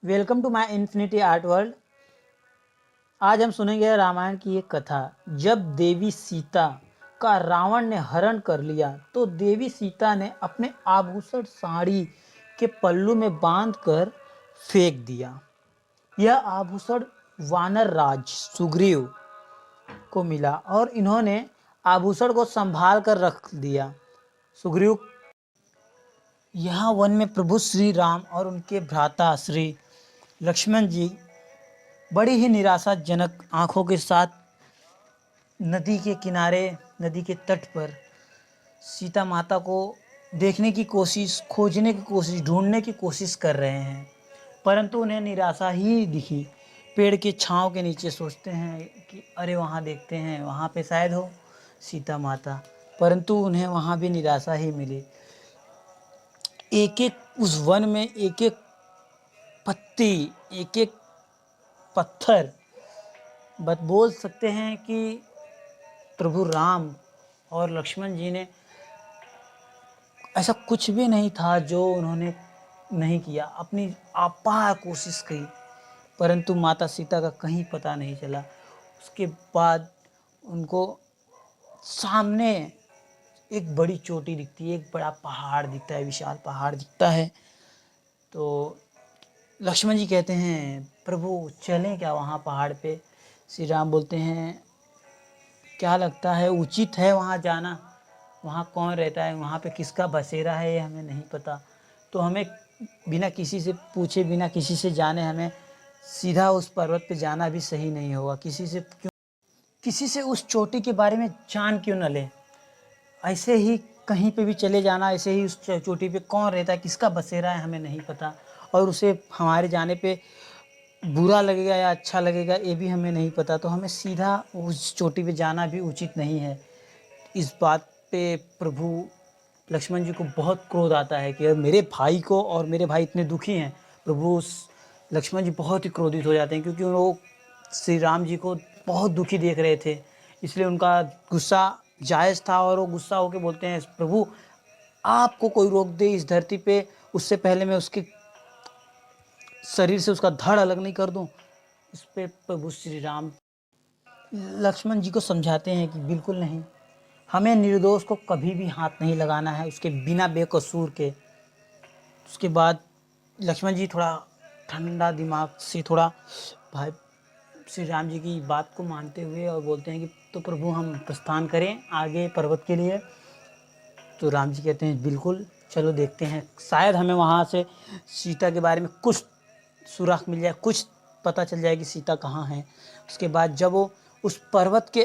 Welcome to my infinity art world. आज हम सुनेंगे रामायण की एक कथा। जब देवी सीता का रावण ने हरण कर लिया तो देवी सीता ने अपने आभूषण साड़ी के पल्लू में बांधकर फेंक दिया। यह आभूषण वानर राज सुग्रीव को मिला और इन्होंने आभूषण को संभाल कर रख दिया। सुग्रीव यहाँ वन में प्रभु श्री राम और उनके भ्राता श्री लक्ष्मण जी बड़ी ही निराशाजनक आंखों के साथ नदी के किनारे, नदी के तट पर सीता माता को देखने की कोशिश, खोजने की कोशिश, ढूंढने की कोशिश कर रहे हैं, परंतु उन्हें निराशा ही दिखी। पेड़ के छांव के नीचे सोचते हैं कि अरे वहाँ देखते हैं, वहाँ पे शायद हो सीता माता, परंतु उन्हें वहाँ भी निराशा ही मिली। एक एक उस वन में एक एक पत्ती, एक एक पत्थर बोल सकते हैं कि प्रभु राम और लक्ष्मण जी ने ऐसा कुछ भी नहीं था जो उन्होंने नहीं किया। अपनी अपार कोशिश की, परंतु माता सीता का कहीं पता नहीं चला। उसके बाद उनको सामने एक बड़ी चोटी दिखती है, एक बड़ा पहाड़ दिखता है, विशाल पहाड़ दिखता है। तो लक्ष्मण जी कहते हैं प्रभु चलें क्या वहाँ पहाड़ पे? श्री राम बोलते हैं क्या लगता है उचित है वहाँ जाना? वहाँ कौन रहता है, वहाँ पे किसका बसेरा है ये हमें नहीं पता। तो हमें बिना किसी से पूछे, बिना किसी से जाने हमें सीधा उस पर्वत पे जाना भी सही नहीं होगा। किसी से उस चोटी के बारे में जान क्यों न ले? ऐसे ही कहीं पे भी चले जाना, ऐसे ही उस चोटी पे कौन रहता है, किसका बसेरा है हमें नहीं पता, और उसे हमारे जाने पे बुरा लगेगा या अच्छा लगेगा ये भी हमें नहीं पता। तो हमें सीधा उस चोटी पे जाना भी उचित नहीं है। इस बात पे प्रभु लक्ष्मण जी को बहुत क्रोध आता है कि मेरे भाई को, और मेरे भाई इतने दुखी हैं। प्रभु लक्ष्मण जी बहुत ही क्रोधित हो जाते हैं क्योंकि वो श्री राम जी को बहुत दुखी देख रहे थे, इसलिए उनका गुस्सा जायज़ था। और वो गुस्सा होकर बोलते हैं प्रभु आपको कोई रोक दे इस धरती पे, उससे पहले मैं उसके शरीर से उसका धड़ अलग नहीं कर दूं। इस पे प्रभु श्री राम लक्ष्मण जी को समझाते हैं कि बिल्कुल नहीं, हमें निर्दोष को कभी भी हाथ नहीं लगाना है, उसके बिना बेकसूर के। उसके बाद लक्ष्मण जी थोड़ा ठंडा दिमाग से थोड़ा भाई श्री राम जी की बात को मानते हुए और बोलते हैं कि तो प्रभु हम प्रस्थान करें आगे पर्वत के लिए? तो राम जी कहते हैं बिल्कुल चलो देखते हैं, शायद हमें वहाँ से सीता के बारे में कुछ सुराग मिल जाए, कुछ पता चल जाए कि सीता कहाँ है। उसके बाद जब वो उस पर्वत के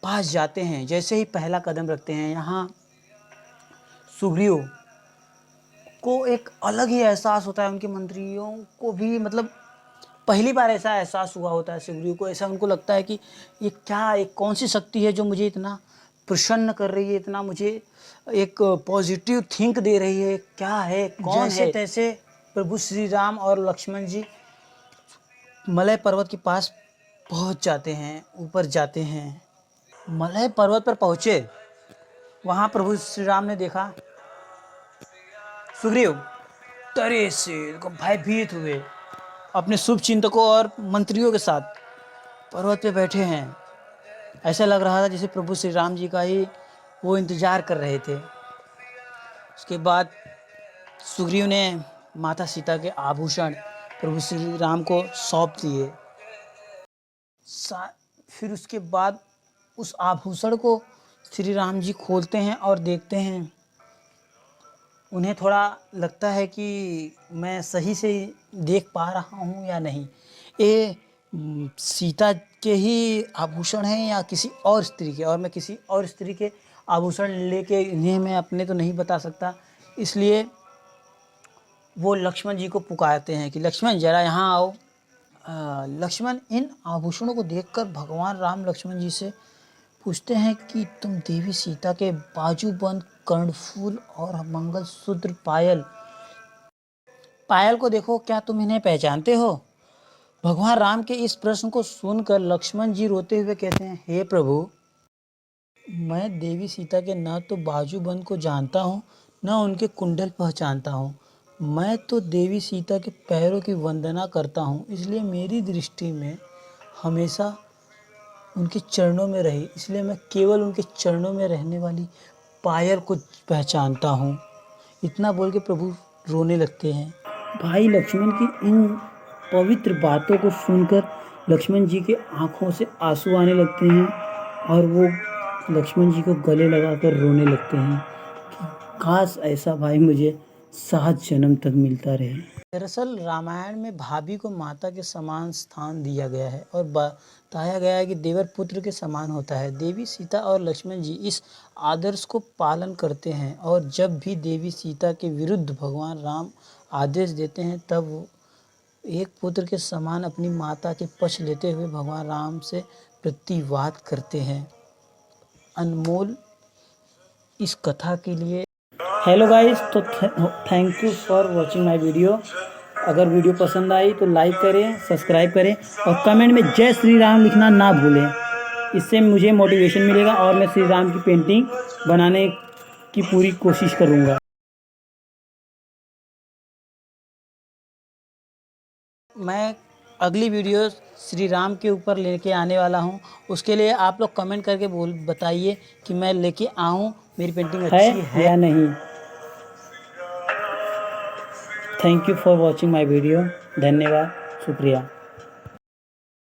पास जाते हैं, जैसे ही पहला कदम रखते हैं, यहाँ सुग्रीव को एक अलग ही एहसास होता है। उनके मंत्रियों को भी मतलब पहली बार ऐसा एहसास हुआ होता है सुग्रीव को। ऐसा उनको लगता है कि ये क्या, एक कौन सी शक्ति है जो मुझे इतना प्रसन्न कर रही है, इतना मुझे एक पॉजिटिव थिंक दे रही है, क्या है, कौन है? तैसे प्रभु श्री राम और लक्ष्मण जी मलय पर्वत के पास पहुंच जाते हैं, ऊपर जाते हैं। मलय पर्वत पर पहुंचे, वहां प्रभु श्री राम ने देखा सुग्रीव डरे से भयभीत हुए अपने शुभ चिंतकों और मंत्रियों के साथ पर्वत पे बैठे हैं। ऐसा लग रहा था जैसे प्रभु श्री राम जी का ही वो इंतजार कर रहे थे। उसके बाद सुग्रीव ने माता सीता के आभूषण प्रभु श्री राम को सौंप दिए। फिर उसके बाद उस आभूषण को श्री राम जी खोलते हैं और देखते हैं। उन्हें थोड़ा लगता है कि मैं सही से देख पा रहा हूँ या नहीं, ये सीता के ही आभूषण हैं या किसी और स्त्री के, और मैं किसी और स्त्री के आभूषण लेके इन्हें मैं अपने तो नहीं बता सकता। इसलिए वो लक्ष्मण जी को पुकारते हैं कि लक्ष्मण जरा यहाँ आओ। लक्ष्मण इन आभूषणों को देखकर भगवान राम लक्ष्मण जी से पूछते हैं कि तुम देवी सीता के बाजूबंद, कर्णफूल और मंगलसूत्र पायल को देखो, क्या तुम इन्हें पहचानते हो? भगवान राम के इस प्रश्न को सुनकर लक्ष्मण जी रोते हुए कहते हैं हे प्रभु, मैं देवी सीता के न तो बाजूबंद को जानता हूँ, न उनके कुंडल पहचानता हूँ। मैं तो देवी सीता के पैरों की वंदना करता हूँ, इसलिए मेरी दृष्टि में हमेशा उनके चरणों में रही, इसलिए मैं केवल उनके चरणों में रहने वाली पायल को पहचानता हूँ। इतना बोल के प्रभु रोने लगते हैं। भाई लक्ष्मण की इन पवित्र बातों को सुनकर लक्ष्मण जी के आंखों से आंसू आने लगते हैं और वो लक्ष्मण जी को गले लगाकर रोने लगते हैं कि काश ऐसा भाई मुझे 7 जन्म तक मिलता रहे। दरअसल रामायण में भाभी को माता के समान स्थान दिया गया है और बताया गया है कि देवर पुत्र के समान होता है। देवी सीता और लक्ष्मण जी इस आदर्श को पालन करते हैं और जब भी देवी सीता के विरुद्ध भगवान राम आदेश देते हैं तब वो एक पुत्र के समान अपनी माता के पक्ष लेते हुए भगवान राम से प्रतिवाद करते हैं। अनमोल इस कथा के लिए हेलो गाइस, तो thank you for watching my video. अगर वीडियो पसंद आई तो लाइक करें, सब्सक्राइब करें और कमेंट में जय श्री राम लिखना ना भूलें। इससे मुझे मोटिवेशन मिलेगा और मैं श्री राम की पेंटिंग बनाने की पूरी कोशिश करूँगा। मैं अगली वीडियो श्री राम के ऊपर लेके आने वाला हूँ, उसके लिए आप लोग कमेंट करके बताइए कि मैं लेके आऊँ, मेरी पेंटिंग अच्छी है या नहीं। Thank you for watching my video. धन्यवाद, शुक्रिया।